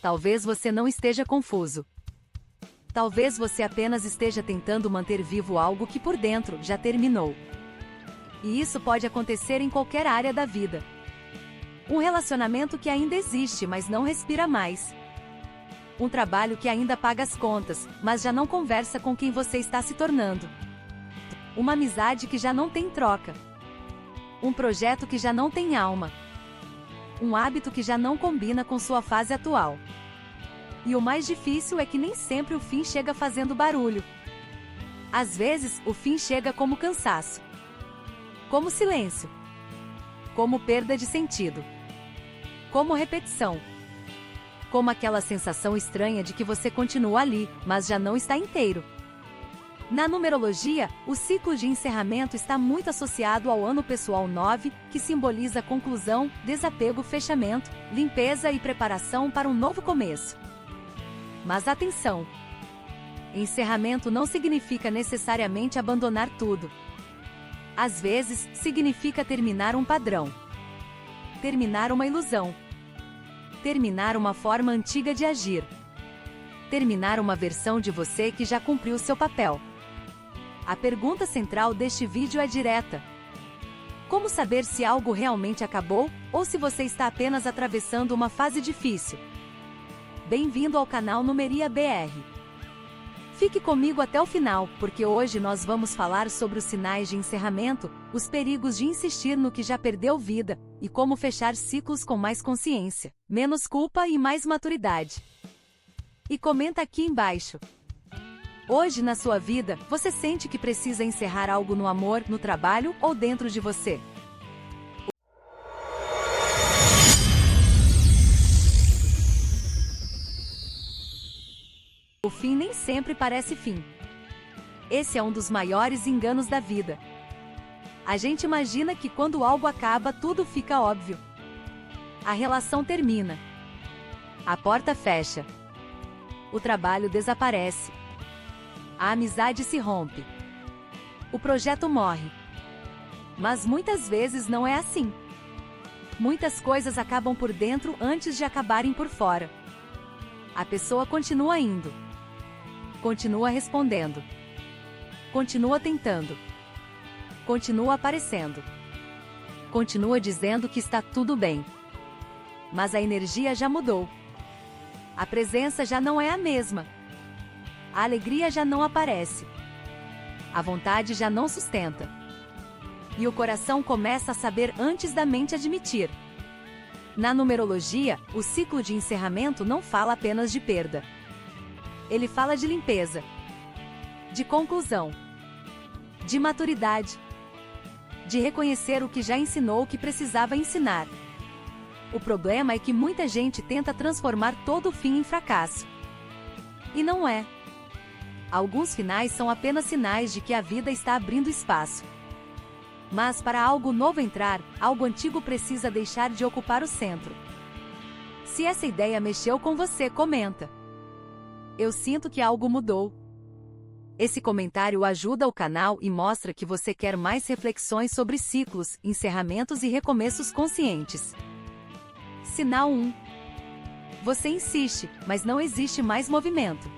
talvez você não esteja confuso. Talvez você apenas esteja tentando manter vivo algo que por dentro já terminou. E isso pode acontecer em qualquer área da vida. Um relacionamento que ainda existe, mas não respira mais. Um trabalho que ainda paga as contas, mas já não conversa com quem você está se tornando. Uma amizade que já não tem troca. Um projeto que já não tem alma. Um hábito que já não combina com sua fase atual. E o mais difícil é que nem sempre o fim chega fazendo barulho. Às vezes, o fim chega como cansaço. Como silêncio. Como perda de sentido. Como repetição. Como aquela sensação estranha de que você continua ali, mas já não está inteiro. Na numerologia, o ciclo de encerramento está muito associado ao ano pessoal 9, que simboliza conclusão, desapego, fechamento, limpeza e preparação para um novo começo. Mas atenção! Encerramento não significa necessariamente abandonar tudo. Às vezes, significa terminar um padrão. Terminar uma ilusão. Terminar uma forma antiga de agir. Terminar uma versão de você que já cumpriu seu papel. A pergunta central deste vídeo é direta. Como saber se algo realmente acabou, ou se você está apenas atravessando uma fase difícil? Bem-vindo ao canal Numeria BR. Fique comigo até o final, porque hoje nós vamos falar sobre os sinais de encerramento, os perigos de insistir no que já perdeu vida, e como fechar ciclos com mais consciência, menos culpa e mais maturidade. E comenta aqui embaixo. Hoje na sua vida, você sente que precisa encerrar algo no amor, no trabalho ou dentro de você? O fim nem sempre parece fim. Esse é um dos maiores enganos da vida. A gente imagina que quando algo acaba, tudo fica óbvio. A relação termina. A porta fecha. O trabalho desaparece. A amizade se rompe. O projeto morre. Mas muitas vezes não é assim. Muitas coisas acabam por dentro antes de acabarem por fora. A pessoa continua indo. Continua respondendo. Continua tentando. Continua aparecendo. Continua dizendo que está tudo bem. Mas a energia já mudou. A presença já não é a mesma. A alegria já não aparece. A vontade já não sustenta. E o coração começa a saber antes da mente admitir. Na numerologia, o ciclo de encerramento não fala apenas de perda. Ele fala de limpeza, de conclusão, de maturidade, de reconhecer o que já ensinou que precisava ensinar. O problema é que muita gente tenta transformar todo o fim em fracasso. E não é. Alguns finais são apenas sinais de que a vida está abrindo espaço. Mas para algo novo entrar, algo antigo precisa deixar de ocupar o centro. Se essa ideia mexeu com você, comenta. Eu sinto que algo mudou. Esse comentário ajuda o canal e mostra que você quer mais reflexões sobre ciclos, encerramentos e recomeços conscientes. Sinal 1. Você insiste, mas não existe mais movimento.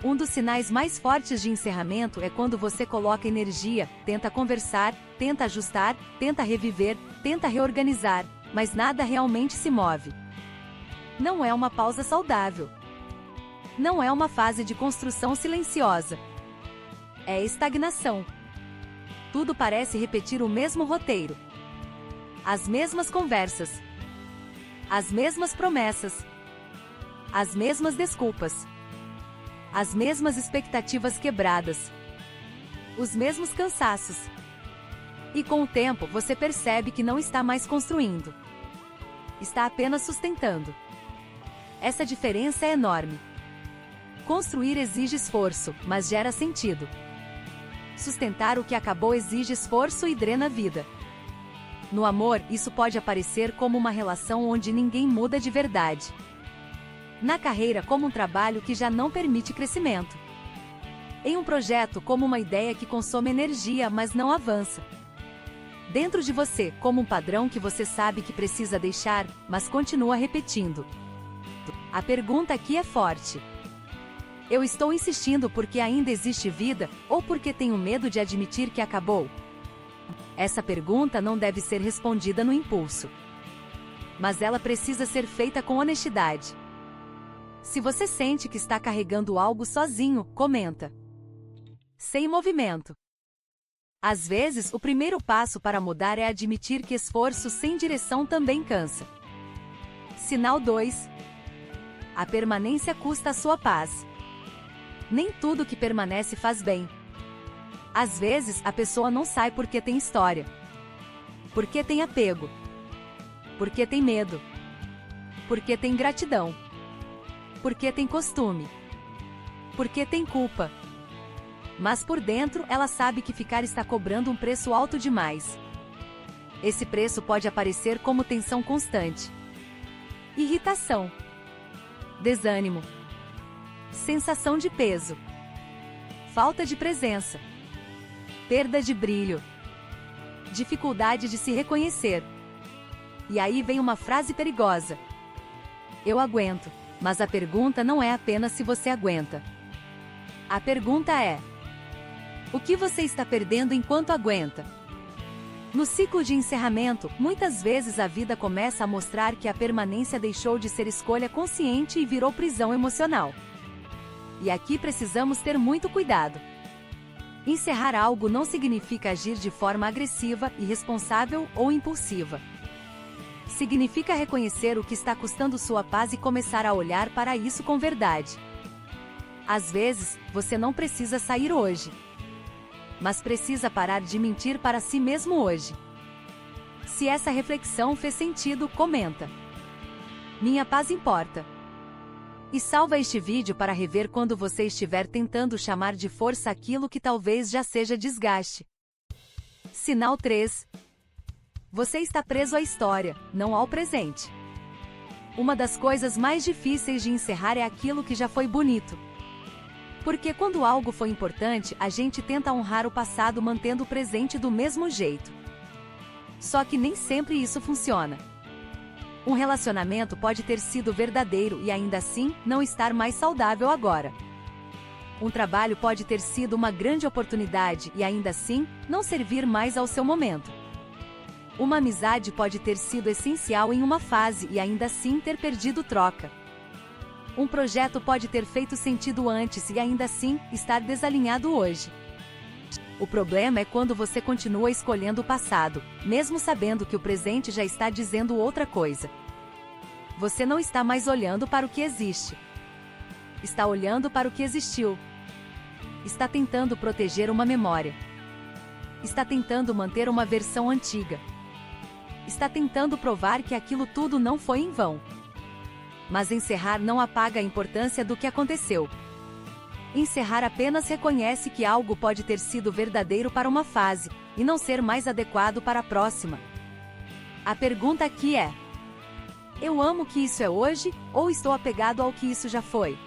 Um dos sinais mais fortes de encerramento é quando você coloca energia, tenta conversar, tenta ajustar, tenta reviver, tenta reorganizar, mas nada realmente se move. Não é uma pausa saudável. Não é uma fase de construção silenciosa. É estagnação. Tudo parece repetir o mesmo roteiro. As mesmas conversas. As mesmas promessas. As mesmas desculpas. As mesmas expectativas quebradas. Os mesmos cansaços. E com o tempo você percebe que não está mais construindo. Está apenas sustentando. Essa diferença é enorme. Construir exige esforço, mas gera sentido. Sustentar o que acabou exige esforço e drena a vida. No amor, isso pode aparecer como uma relação onde ninguém muda de verdade. Na carreira, como um trabalho que já não permite crescimento. Em um projeto, como uma ideia que consome energia, mas não avança. Dentro de você, como um padrão que você sabe que precisa deixar, mas continua repetindo. A pergunta aqui é forte. Eu estou insistindo porque ainda existe vida, ou porque tenho medo de admitir que acabou? Essa pergunta não deve ser respondida no impulso. Mas ela precisa ser feita com honestidade. Se você sente que está carregando algo sozinho, comenta. Sem movimento. Às vezes, o primeiro passo para mudar é admitir que esforço sem direção também cansa. Sinal 2. A permanência custa a sua paz. Nem tudo que permanece faz bem. Às vezes, a pessoa não sai porque tem história. Porque tem apego. Porque tem medo. Porque tem gratidão. Porque tem costume. Porque tem culpa. Mas por dentro, ela sabe que ficar está cobrando um preço alto demais. Esse preço pode aparecer como tensão constante, irritação, desânimo, sensação de peso, falta de presença, perda de brilho, dificuldade de se reconhecer. E aí vem uma frase perigosa. Eu aguento, mas a pergunta não é apenas se você aguenta. A pergunta é: o que você está perdendo enquanto aguenta? No ciclo de encerramento, muitas vezes a vida começa a mostrar que a permanência deixou de ser escolha consciente e virou prisão emocional. E aqui precisamos ter muito cuidado. Encerrar algo não significa agir de forma agressiva, irresponsável ou impulsiva. Significa reconhecer o que está custando sua paz e começar a olhar para isso com verdade. Às vezes, você não precisa sair hoje. Mas precisa parar de mentir para si mesmo hoje. Se essa reflexão fez sentido, comenta. Minha paz importa. E salva este vídeo para rever quando você estiver tentando chamar de força aquilo que talvez já seja desgaste. Sinal 3. Você está preso à história, não ao presente. Uma das coisas mais difíceis de encerrar é aquilo que já foi bonito. Porque quando algo foi importante, a gente tenta honrar o passado mantendo o presente do mesmo jeito. Só que nem sempre isso funciona. Um relacionamento pode ter sido verdadeiro e ainda assim, não estar mais saudável agora. Um trabalho pode ter sido uma grande oportunidade e ainda assim, não servir mais ao seu momento. Uma amizade pode ter sido essencial em uma fase e ainda assim ter perdido troca. Um projeto pode ter feito sentido antes e ainda assim, estar desalinhado hoje. O problema é quando você continua escolhendo o passado, mesmo sabendo que o presente já está dizendo outra coisa. Você não está mais olhando para o que existe. Está olhando para o que existiu. Está tentando proteger uma memória. Está tentando manter uma versão antiga. Está tentando provar que aquilo tudo não foi em vão. Mas encerrar não apaga a importância do que aconteceu. Encerrar apenas reconhece que algo pode ter sido verdadeiro para uma fase, e não ser mais adequado para a próxima. A pergunta aqui é: eu amo o que isso é hoje, ou estou apegado ao que isso já foi?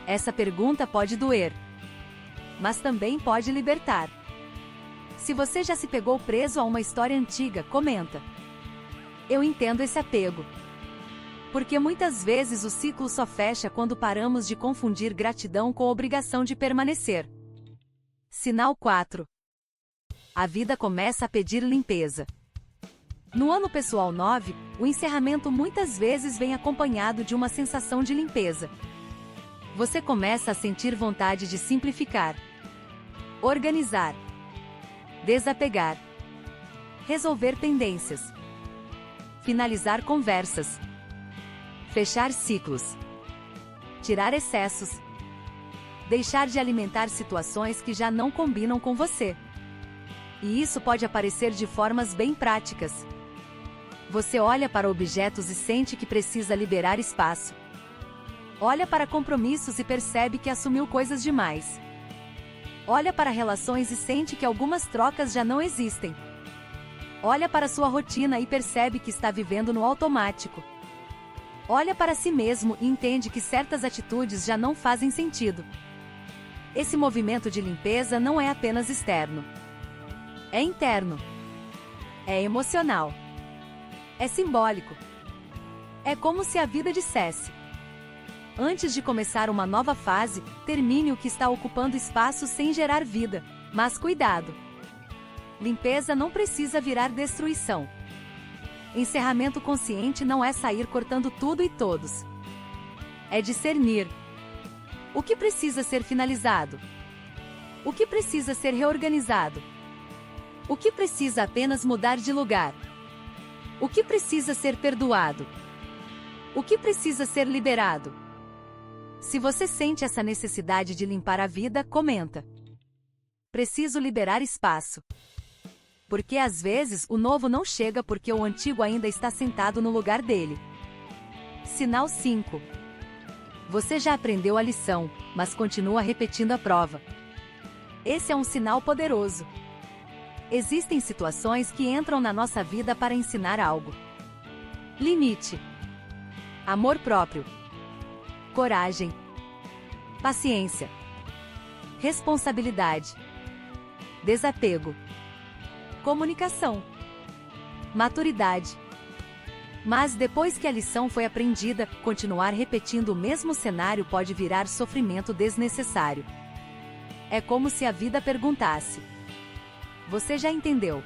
Essa pergunta pode doer, mas também pode libertar. Se você já se pegou preso a uma história antiga, comenta. Eu entendo esse apego. Porque muitas vezes o ciclo só fecha quando paramos de confundir gratidão com obrigação de permanecer. Sinal 4. A vida começa a pedir limpeza. No ano pessoal 9, o encerramento muitas vezes vem acompanhado de uma sensação de limpeza. Você começa a sentir vontade de simplificar, organizar, desapegar, resolver pendências, finalizar conversas, fechar ciclos, tirar excessos, deixar de alimentar situações que já não combinam com você. E isso pode aparecer de formas bem práticas. Você olha para objetos e sente que precisa liberar espaço. Olha para compromissos e percebe que assumiu coisas demais. Olha para relações e sente que algumas trocas já não existem. Olha para sua rotina e percebe que está vivendo no automático. Olha para si mesmo e entende que certas atitudes já não fazem sentido. Esse movimento de limpeza não é apenas externo. É interno. É emocional. É simbólico. É como se a vida dissesse: Antes de começar uma nova fase, termine o que está ocupando espaço sem gerar vida. Mas cuidado! Limpeza não precisa virar destruição. Encerramento consciente não é sair cortando tudo e todos. É discernir. O que precisa ser finalizado? O que precisa ser reorganizado? O que precisa apenas mudar de lugar? O que precisa ser perdoado? O que precisa ser liberado? Se você sente essa necessidade de limpar a vida, comenta. Preciso liberar espaço. Porque às vezes o novo não chega porque o antigo ainda está sentado no lugar dele. Sinal 5. Você já aprendeu a lição, mas continua repetindo a prova. Esse é um sinal poderoso. Existem situações que entram na nossa vida para ensinar algo. Limite. Amor próprio. Coragem. Paciência. Responsabilidade. Desapego. Comunicação. Maturidade. Mas depois que a lição foi aprendida, continuar repetindo o mesmo cenário pode virar sofrimento desnecessário. É como se a vida perguntasse: você já entendeu?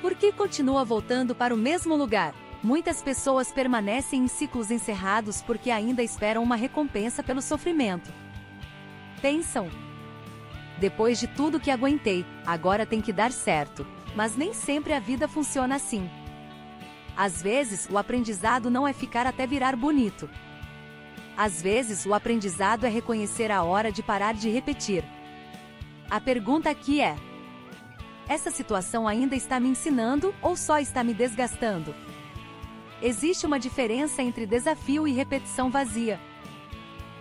Por que continua voltando para o mesmo lugar? Muitas pessoas permanecem em ciclos encerrados porque ainda esperam uma recompensa pelo sofrimento. Pensam: depois de tudo que aguentei, agora tem que dar certo. Mas nem sempre a vida funciona assim. Às vezes, o aprendizado não é ficar até virar bonito. Às vezes, o aprendizado é reconhecer a hora de parar de repetir. A pergunta aqui é: essa situação ainda está me ensinando ou só está me desgastando? Existe uma diferença entre desafio e repetição vazia.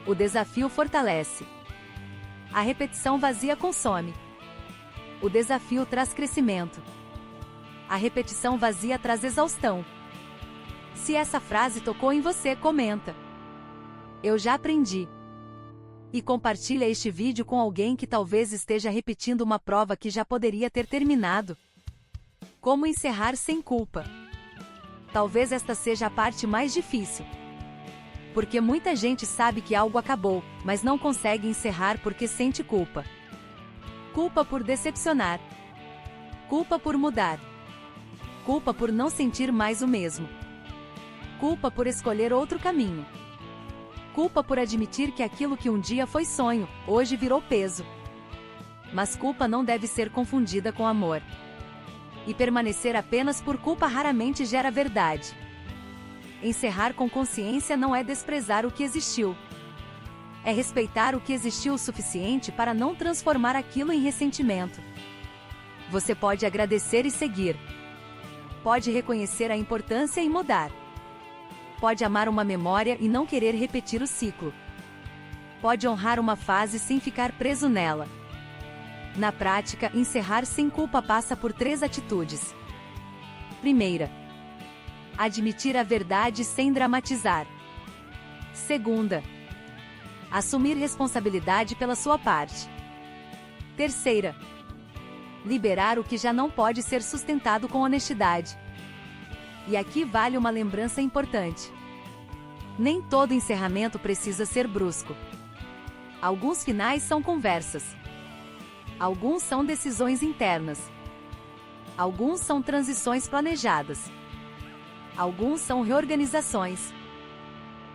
O desafio fortalece. A repetição vazia consome. O desafio traz crescimento. A repetição vazia traz exaustão. Se essa frase tocou em você, comenta: eu já aprendi. E compartilha este vídeo com alguém que talvez esteja repetindo uma prova que já poderia ter terminado. Como encerrar sem culpa? Talvez esta seja a parte mais difícil. Porque muita gente sabe que algo acabou, mas não consegue encerrar porque sente culpa. Culpa por decepcionar. Culpa por mudar. Culpa por não sentir mais o mesmo. Culpa por escolher outro caminho. Culpa por admitir que aquilo que um dia foi sonho, hoje virou peso. Mas culpa não deve ser confundida com amor. E permanecer apenas por culpa raramente gera verdade. Encerrar com consciência não é desprezar o que existiu. É respeitar o que existiu o suficiente para não transformar aquilo em ressentimento. Você pode agradecer e seguir. Pode reconhecer a importância e mudar. Pode amar uma memória e não querer repetir o ciclo. Pode honrar uma fase sem ficar preso nela. Na prática, encerrar sem culpa passa por 3 atitudes. Primeira, admitir a verdade sem dramatizar. Segunda, assumir responsabilidade pela sua parte. Terceira, liberar o que já não pode ser sustentado com honestidade. E aqui vale uma lembrança importante. Nem todo encerramento precisa ser brusco. Alguns finais são conversas. Alguns são decisões internas. Alguns são transições planejadas. Alguns são reorganizações.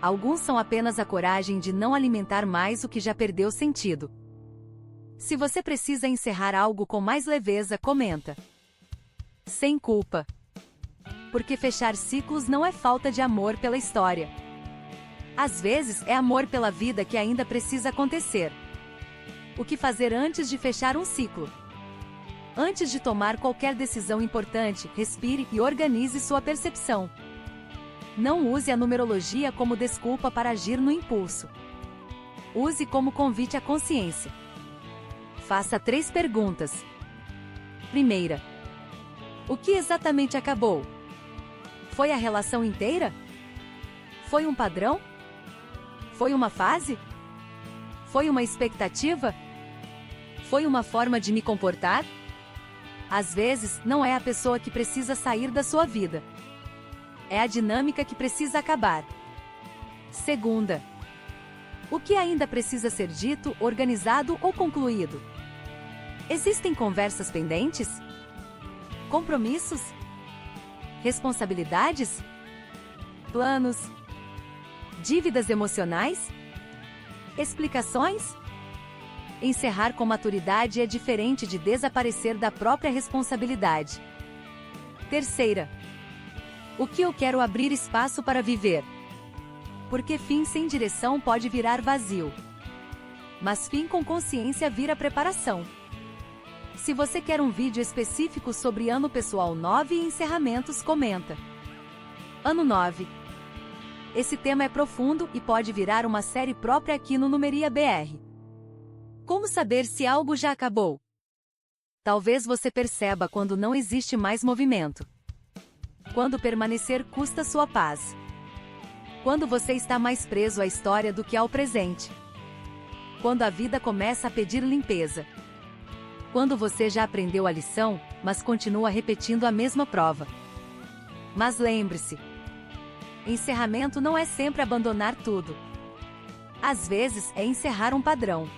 Alguns são apenas a coragem de não alimentar mais o que já perdeu sentido. Se você precisa encerrar algo com mais leveza, comenta: sem culpa. Porque fechar ciclos não é falta de amor pela história. Às vezes, é amor pela vida que ainda precisa acontecer. O que fazer antes de fechar um ciclo? Antes de tomar qualquer decisão importante, respire e organize sua percepção. Não use a numerologia como desculpa para agir no impulso. Use como convite à consciência. Faça 3 perguntas. Primeira: o que exatamente acabou? Foi a relação inteira? Foi um padrão? Foi uma fase? Foi uma expectativa? Foi uma forma de me comportar? Às vezes, não é a pessoa que precisa sair da sua vida. É a dinâmica que precisa acabar. Segunda: O que ainda precisa ser dito, organizado ou concluído? Existem conversas pendentes? Compromissos? Responsabilidades? Planos? Dívidas emocionais? Explicações? Encerrar com maturidade é diferente de desaparecer da própria responsabilidade. Terceira. O que eu quero abrir espaço para viver? Porque fim sem direção pode virar vazio. Mas fim com consciência vira preparação. Se você quer um vídeo específico sobre ano pessoal 9 e encerramentos, comenta. Ano 9. Esse tema é profundo e pode virar uma série própria aqui no Numeria BR. Como saber se algo já acabou? Talvez você perceba quando não existe mais movimento. Quando permanecer custa sua paz. Quando você está mais preso à história do que ao presente. Quando a vida começa a pedir limpeza. Quando você já aprendeu a lição, mas continua repetindo a mesma prova. Mas lembre-se, encerramento não é sempre abandonar tudo. Às vezes é encerrar um padrão.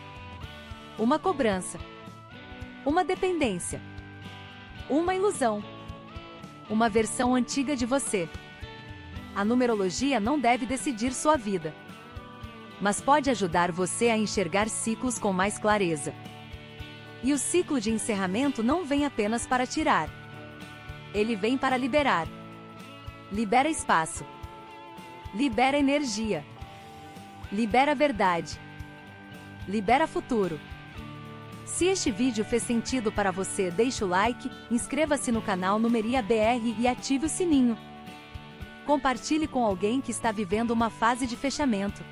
Uma cobrança. Uma dependência. Uma ilusão. Uma versão antiga de você. A numerologia não deve decidir sua vida, mas pode ajudar você a enxergar ciclos com mais clareza. E o ciclo de encerramento não vem apenas para tirar. Ele vem para liberar. Libera espaço. Libera energia. Libera verdade. Libera futuro. Se este vídeo fez sentido para você, deixe o like, inscreva-se no canal Numeria BR e ative o sininho. Compartilhe com alguém que está vivendo uma fase de fechamento.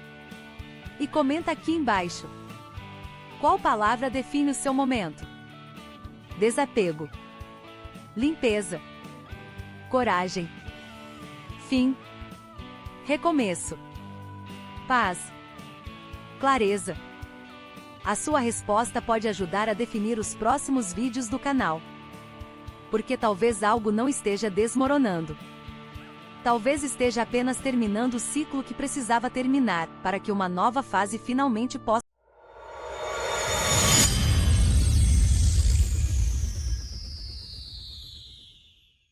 E comenta aqui embaixo. Qual palavra define o seu momento? Desapego. Limpeza. Coragem. Fim. Recomeço. Paz. Clareza. A sua resposta pode ajudar a definir os próximos vídeos do canal. Porque talvez algo não esteja desmoronando. Talvez esteja apenas terminando o ciclo que precisava terminar, para que uma nova fase finalmente possa